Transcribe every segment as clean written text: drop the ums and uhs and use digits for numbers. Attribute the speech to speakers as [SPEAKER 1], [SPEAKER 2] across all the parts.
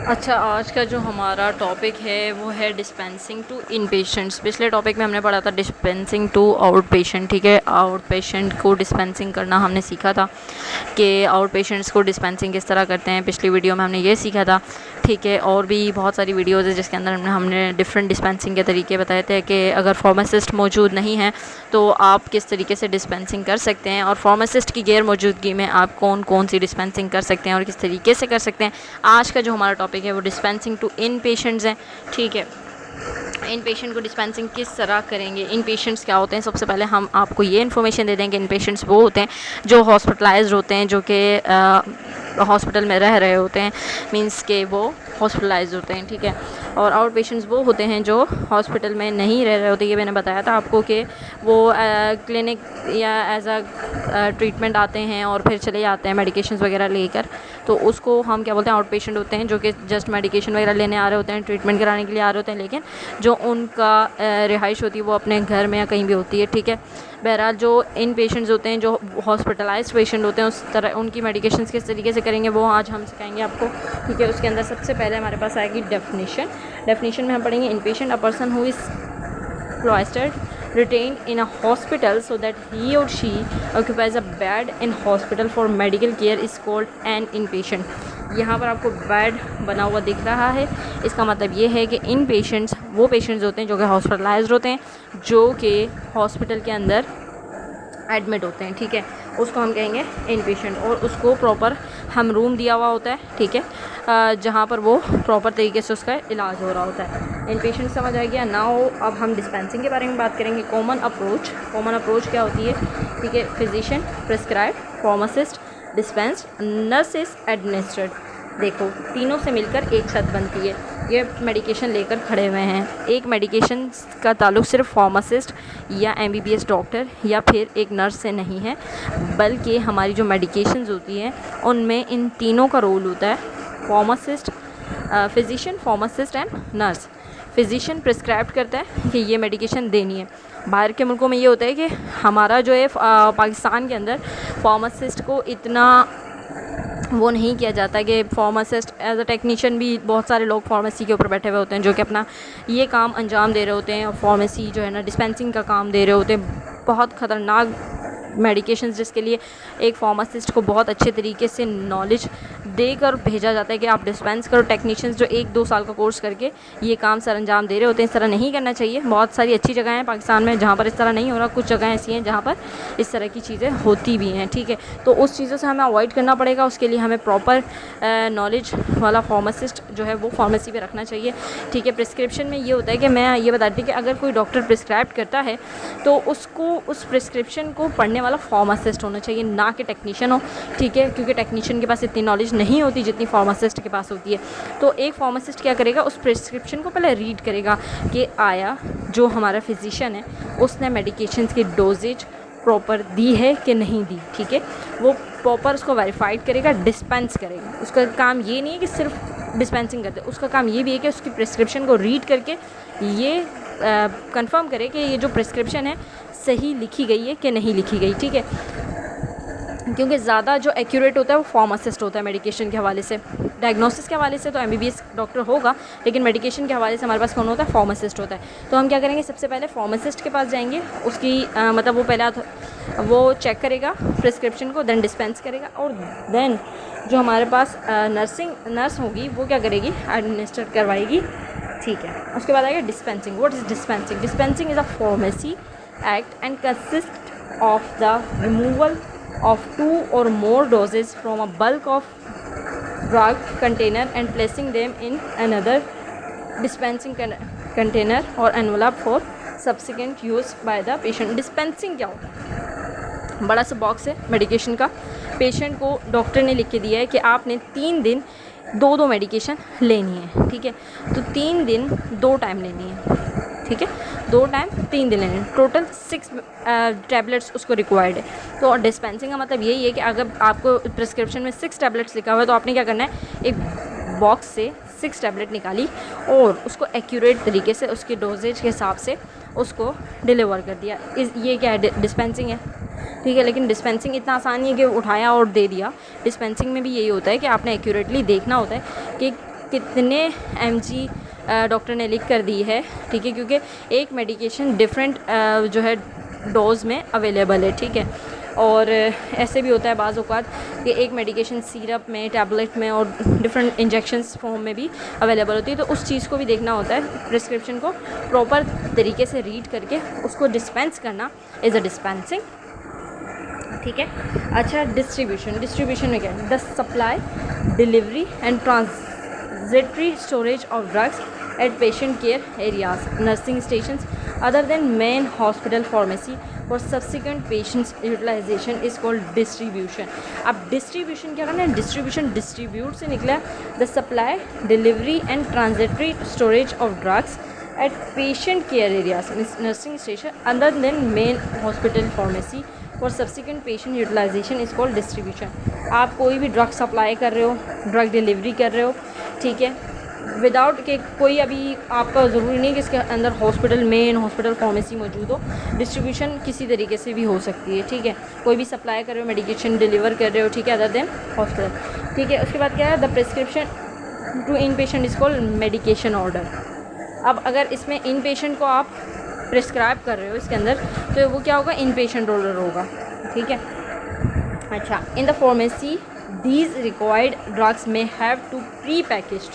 [SPEAKER 1] अच्छा, आज का जो हमारा टॉपिक है वो है डिस्पेंसिंग टू इन पेशेंट्स। पिछले टॉपिक में हमने पढ़ा था डिस्पेंसिंग टू आउट पेशेंट। ठीक है, आउट पेशेंट को डिस्पेंसिंग करना हमने सीखा था कि आउट पेशेंट्स को डिस्पेंसिंग किस तरह करते हैं। पिछली वीडियो में हमने ये सीखा था। ठीक है, और भी बहुत सारी वीडियोज़ है जिसके अंदर हमने डिफरेंट डिस्पेंसिंग के तरीके बताए थे कि अगर फार्मासिस्ट मौजूद नहीं है तो आप किस तरीके से डिस्पेंसिंग कर सकते हैं, और फार्मासिस्ट की गैर मौजूदगी में आप कौन कौन सी डिस्पेंसिंग कर सकते हैं और किस तरीके से कर सकते हैं। आज का जो हमारा टॉपिक है वो डिस्पेंसिंग टू इन पेशेंट्स है। ठीक है, इन पेशेंट को डिस्पेंसिंग किस तरह करेंगे। इन पेशेंट्स क्या होते हैं, सबसे पहले हम आपको ये इन्फॉर्मेशन दे देंगे। इन पेशेंट्स वो होते हैं जो हॉस्पिटलाइज्ड होते हैं, जो कि हॉस्पिटल में रह रहे होते हैं, मींस के वो हॉस्पिटलाइज्ड होते हैं। ठीक है, और आउट पेशेंट्स वो होते हैं जो हॉस्पिटल में नहीं रह रहे होते। ये मैंने बताया था आपको कि वो क्लिनिक या एज अ ट्रीटमेंट आते हैं और फिर चले जाते हैं मेडिकेशंस वगैरह लेकर, तो उसको हम क्या बोलते हैं, आउट पेशेंट होते हैं, जो कि जस्ट मेडिकेशन वगैरह लेने आ रहे होते हैं, ट्रीटमेंट कराने के लिए आ रहे होते हैं, लेकिन जो उनका रिहाइश होती है वो अपने घर में या कहीं भी होती है। ठीक है, बहरहाल जो इन पेशेंट्स होते हैं, जो हॉस्पिटलाइज्ड पेशेंट होते हैं, उस तरह उनकी मेडिकेशंस किस तरीके से करेंगे वो आज हम सिखाएंगे आपको। ठीक है, उसके अंदर सबसे पहले हमारे पास आएगी डेफिनेशन में हम पढ़ेंगे in patient a person who is cloistered, retained in a hospital so that he or she occupies a bed in hospital for medical care is called an inpatient। यहाँ पर आपको बेड बना हुआ दिख रहा है, इसका मतलब ये है कि इन पेशेंट्स वो पेशेंट्स होते हैं जो कि हॉस्पिटलाइज्ड होते हैं, जो कि हॉस्पिटल के अंदर एडमिट होते हैं। ठीक है, उसको हम कहेंगे इन पेशेंट, और उसको प्रॉपर हम रूम दिया हुआ होता है। ठीक है, जहाँ पर वो प्रॉपर तरीके से उसका इलाज हो रहा होता है। इन पेशेंट समझ आ गया। नाउ अब हम डिस्पेंसिंग के बारे में बात करेंगे। कॉमन अप्रोच क्या होती है। ठीक है, physician prescribe, pharmacist dispense, nurses administered. देखो, तीनों से मिलकर एक छत बनती है। ये मेडिकेशन लेकर खड़े हुए हैं। एक मेडिकेशन का ताल्लुक़ सिर्फ फार्मासिस्ट या MBBS डॉक्टर या फिर एक नर्स से नहीं है, बल्कि हमारी जो मेडिकेशंस होती हैं उनमें इन तीनों का रोल होता है। Pharmacist, physician, pharmacist and nurse. Physician prescribe करता है कि ये मेडिकेशन देनी है। बाहर के मुल्कों में ये होता है कि हमारा जो है पाकिस्तान के अंदर फार्मासिस्ट को इतना वो नहीं किया जाता कि फार्मासिस्ट एज अ टेक्नीशियन भी बहुत सारे लोग फार्मेसी के ऊपर बैठे हुए होते हैं जो कि अपना ये काम अंजाम दे रहे होते हैं, और फार्मेसी जो है ना डिस्पेंसिंग का काम दे रहे होते हैं। बहुत ख़तरनाक मेडिकेशंस जिसके लिए एक फार्मासिस्ट को बहुत अच्छे तरीके से नॉलेज देकर भेजा जाता है कि आप डिस्पेंस करो। टेक्नीशियंस जो 1-2 साल का कोर्स करके ये काम सर अंजाम दे रहे होते हैं, इस तरह नहीं करना चाहिए। बहुत सारी अच्छी जगह हैं पाकिस्तान में जहाँ पर इस तरह नहीं हो रहा, कुछ जगह ऐसी हैं जहाँ पर इस तरह की चीज़ें होती भी हैं। ठीक है, तो उस चीज़ों से हमें अवॉइड करना पड़ेगा। उसके लिए हमें प्रॉपर नॉलेज वाला फार्मासिस्ट जो है वो फार्मेसी पे रखना चाहिए। ठीक है, प्रिस्क्रिप्शन में ये होता है कि मैं ये बताती हूँ कि अगर कोई डॉक्टर प्रिस्क्राइब करता है तो उसको उस प्रिस्क्रिप्शन को पढ़ने वाला फार्मासिस्ट होना चाहिए, ना कि टेक्नीशियन हो। ठीक है, क्योंकि टेक्नीशियन के पास इतनी नॉलेज नहीं होती जितनी फार्मासिस्ट के पास होती है। तो एक फार्मासिस्ट क्या करेगा, उस प्रिस्क्रिप्शन को पहले रीड करेगा कि आया जो हमारा फिजिशियन है उसने मेडिकेशंस की डोजेज प्रॉपर दी है कि नहीं दी। ठीक है, वो प्रॉपर उसको वेरीफाइड करेगा, डिस्पेंस करेगा। उसका काम ये नहीं है कि सिर्फ डिस्पेंसिंग करते, उसका काम ये भी है कि उसकी प्रिस्क्रिप्शन को रीड करके ये कंफर्म करे कि ये जो प्रिस्क्रिप्शन है सही लिखी गई है कि नहीं लिखी गई। ठीक है, क्योंकि ज़्यादा जो एक्यूरेट होता है वो फार्मासिस्ट होता है मेडिकेशन के हवाले से। डायग्नोसिस के हवाले से तो MBBS डॉक्टर होगा, लेकिन मेडिकेशन के हवाले से हमारे पास कौन होता है, फार्मासिस्ट होता है। तो हम क्या करेंगे, सबसे पहले फार्मासिस्ट के पास जाएंगे। उसकी मतलब वो पहले वो चेक करेगा प्रिस्क्रिप्शन को, देन डिस्पेंस करेगा, और देन जो हमारे पास नर्स होगी वो क्या करेगी, एडमिनिस्टर करवाएगी। ठीक है, उसके बाद आएगा dispensing. What is dispensing? Dispensing is a pharmacy act and consist of the removal of 2 or more doses from a bulk of drug container and placing them in another dispensing container or envelope for subsequent use by the patient। dispensing क्या होता है, बड़ा सा box है medication का, patient को doctor ने लिख के दिया है कि आपने 3 दिन 2-2 मेडिकेशन लेनी है। ठीक है, तो 3 दिन 2 टाइम लेनी है। ठीक है, 2 टाइम 3 दिन लेने, टोटल 6 टैबलेट्स उसको रिक्वायर्ड है। तो डिस्पेंसिंग का मतलब यही है कि अगर आपको प्रिस्क्रिप्शन में 6 टैबलेट्स लिखा हुआ है तो आपने क्या करना है, एक बॉक्स से 6 टैबलेट निकाली और उसको एक्यूरेट तरीके से उसके डोजेज के हिसाब से उसको डिलीवर कर दिया। ये क्या है, डिस्पेंसिंग है। ठीक है, लेकिन डिस्पेंसिंग इतना आसान नहीं है कि उठाया और दे दिया। डिस्पेंसिंग में भी यही होता है कि आपने एक्यूरेटली देखना होता है कि कितने mg डॉक्टर ने लिख कर दी है, ठीक है, क्योंकि एक मेडिकेशन डिफरेंट जो है डोज में अवेलेबल है, ठीक है। और ऐसे भी होता है बाज़ औक़ात कि एक मेडिकेशन सिरप में, टैबलेट में और डिफरेंट इंजेक्शंस फॉर्म में भी अवेलेबल होती है, तो उस चीज़ को भी देखना होता है। प्रिस्क्रिप्शन को प्रॉपर तरीके से रीड करके उसको डिस्पेंस करना इज़ अ डिस्पेंसिंग, ठीक है। अच्छा, डिस्ट्रीब्यूशन में क्या है? The supply, delivery and transitory storage of drugs at patient care areas, nursing stations other than main hospital pharmacy और subsequent patients utilization is called distribution. अब डिस्ट्रीब्यूशन क्या करना है? डिस्ट्रीब्यूशन डिस्ट्रीब्यूट से निकला the supply, delivery and transitory storage of drugs at patient care areas, nursing station other than main hospital pharmacy और subsequent patient utilization is called distribution. आप कोई भी ड्रग सप्लाई कर रहे हो, ड्रग डिलीवरी कर रहे हो, ठीक है, विदाउट के कोई अभी आपका ज़रूरी नहीं कि इसके अंदर हॉस्पिटल, मेन हॉस्पिटल फार्मेसी मौजूद हो। डिस्ट्रीब्यूशन किसी तरीके से भी हो सकती है, ठीक है। कोई भी सप्लाई कर रहे हो, मेडिकेशन डिलीवर कर रहे हो, ठीक है, अदर देन हॉस्पिटल, ठीक है। उसके बाद क्या है? The prescription to in patient is called medication order. अब अगर इसमें इन पेशेंट को आप प्रिस्क्राइब कर रहे हो इसके अंदर, तो वो क्या होगा? इन पेशेंट ऑर्डर होगा, ठीक है। अच्छा, in the pharmacy these required drugs may have to pre-packaged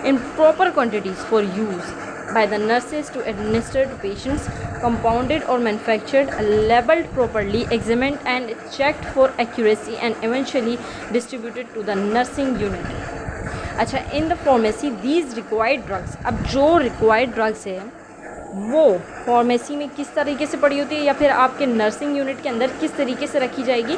[SPEAKER 1] in proper quantities for use by the nurses to administer to patients, compounded or manufactured, labeled properly, examined and checked for accuracy and eventually distributed to the nursing unit. अच्छा, in the pharmacy these required drugs, अब जो required drugs है वो pharmacy में किस तरीके से पड़ी होती है या फिर आपके नर्सिंग यूनिट के अंदर किस तरीके से रखी जाएगी?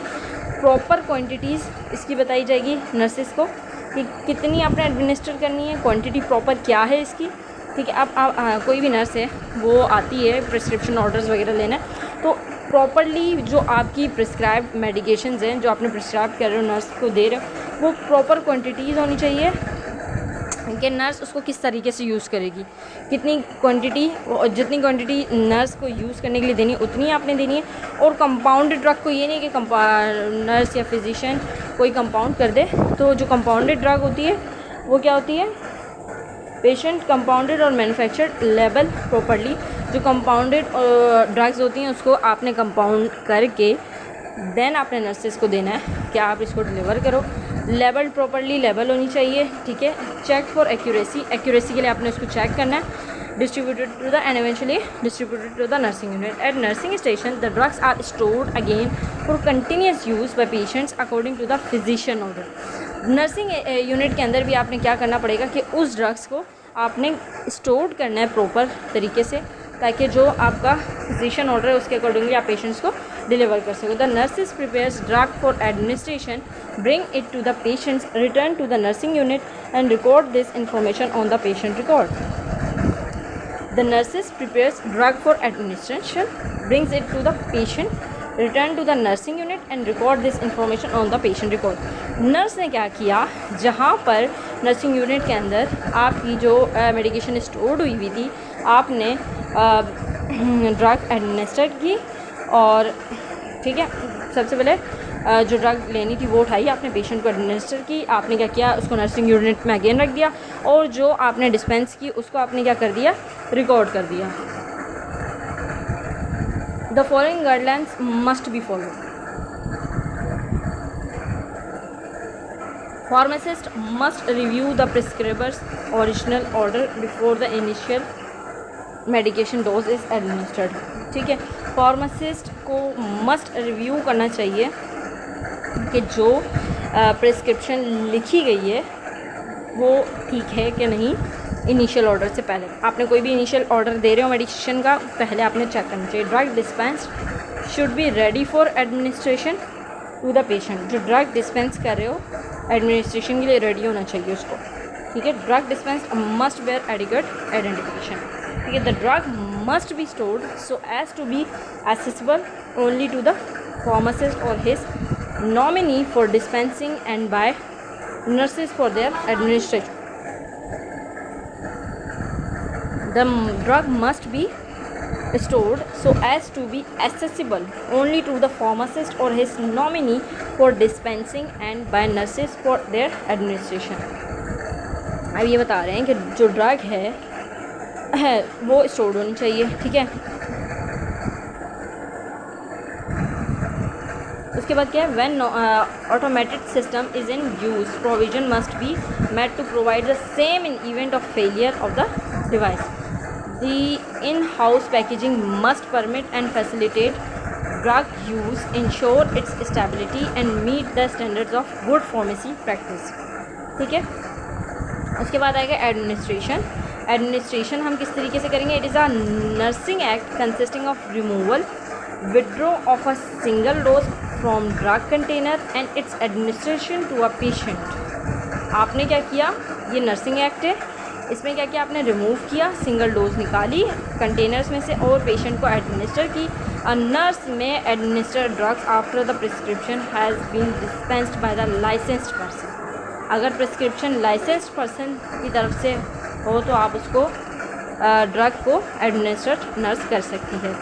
[SPEAKER 1] प्रॉपर क्वांटिटीज़ इसकी बताई जाएगी नर्सिस को कि कितनी आपने एडमिनिस्टर करनी है, क्वांटिटी प्रॉपर क्या है इसकी, ठीक है। अब कोई भी नर्स है वो आती है प्रिस्क्रिप्शन ऑर्डर्स वगैरह लेना, तो प्रॉपरली जो आपकी प्रिस्क्राइब मेडिकेशंस हैं जो आपने प्रिस्क्राइब कर रहे हो, नर्स को दे रहे हो, वो प्रॉपर क्वान्टिटीज़ होनी चाहिए कि नर्स उसको किस तरीके से यूज़ करेगी, कितनी क्वांटिटी, जितनी क्वांटिटी नर्स को यूज़ करने के लिए देनी है उतनी आपने देनी है। और कंपाउंडेड ड्रग को ये नहीं कि नर्स या फिजिशियन कोई कंपाउंड कर दे, तो जो कंपाउंडेड ड्रग होती है वो क्या होती है? पेशेंट कंपाउंडेड और मैन्युफैक्चर्ड लेबल प्रॉपरली। जो कंपाउंडेड ड्रग्स होती हैं उसको आपने कंपाउंड करके देन आपने नर्सेस को देना है कि आप इसको डिलीवर करो। लेबल प्रॉपरली लेबल होनी चाहिए, ठीक है। चेक फॉर एक्यूरेसी, एक्यूरेसी के लिए आपने उसको चेक करना है। Distributed to the end eventually distributed to the nursing unit. At nursing station the drugs are stored again for continuous use by patients according to the physician order. Nursing unit के अंदर भी आपने क्या करना पड़ेगा कि उस ड्रग्स को आपने स्टोर करना है प्रॉपर तरीके से, ताकि जो आपका फिजिशियन ऑर्डर है उसके अकॉर्डिंगली आप पेशेंट्स को डिलीवर कर सको। The nurses prepares drug for administration, bring it to the patients, return to the nursing unit and record this information on the patient record. The nurses prepares drug for administration, brings it to the patient, return to the nursing unit and record this information on the patient record. Nurse ने क्या किया, जहाँ पर nursing unit के अंदर आपकी जो medication stored हुई हुई थी, आपने ड्रग एडमिनिस्टर की और ठीक है, सबसे पहले जो ड्रग लेनी थी वो उठाई, आपने पेशेंट को एडमिनिस्टर की, आपने क्या किया, उसको नर्सिंग यूनिट में अगेन रख दिया और जो आपने डिस्पेंस की उसको आपने क्या कर दिया, रिकॉर्ड कर दिया। The following guidelines must be followed. Pharmacist must review the prescriber's original order before the initial medication dose is administered। ठीक है, फार्मासिस्ट को मस्ट रिव्यू करना चाहिए कि जो प्रिस्क्रिप्शन लिखी गई है वो ठीक है कि नहीं। इनिशियल ऑर्डर से पहले आपने कोई भी इनिशियल ऑर्डर दे रहे हो मेडिकेशन का, पहले आपने चेक करना चाहिए। Drug dispensed should be ready for administration to the patient. जो ड्रग डिस्पेंस कर रहे हो एडमिनिस्ट्रेशन के लिए रेडी होना चाहिए उसको, ठीक है। Drug dispense must bear adequate identification, ठीक है। The drug must be stored so as to be accessible only to the pharmacist or his nominee for dispensing and by nurses for their administration. The drug must be stored so as to be accessible only to the pharmacist or his nominee for dispensing and by nurses for their administration. अब ये बता रहे हैं कि जो drug है वो store होनी चाहिए, ठीक है। उसके बाद क्या है, when automated system is in use provision must be met to provide the same in event of failure of the device. The in house packaging must permit and facilitate drug use, ensure its stability and meet the standards of good pharmacy practice, ठीक है। उसके बाद आएगा administration. Administration हम किस तरीके से करेंगे, it is a nursing act consisting of removal withdraw of a single dose from drug container and its administration to a patient. आपने क्या किया, ये नर्सिंग एक्ट है, इसमें क्या किया आपने, रिमूव किया, सिंगल डोज निकाली कंटेनर्स में से और पेशेंट को एडमिनिस्टर की। A nurse may administer drugs after the prescription has been dispensed by the licensed person. अगर प्रिस्क्रिप्शन लाइसेंस्ड पर्सन की तरफ से हो तो आप उसको ड्रग को एडमिनिस्टर्ड नर्स कर सकती है।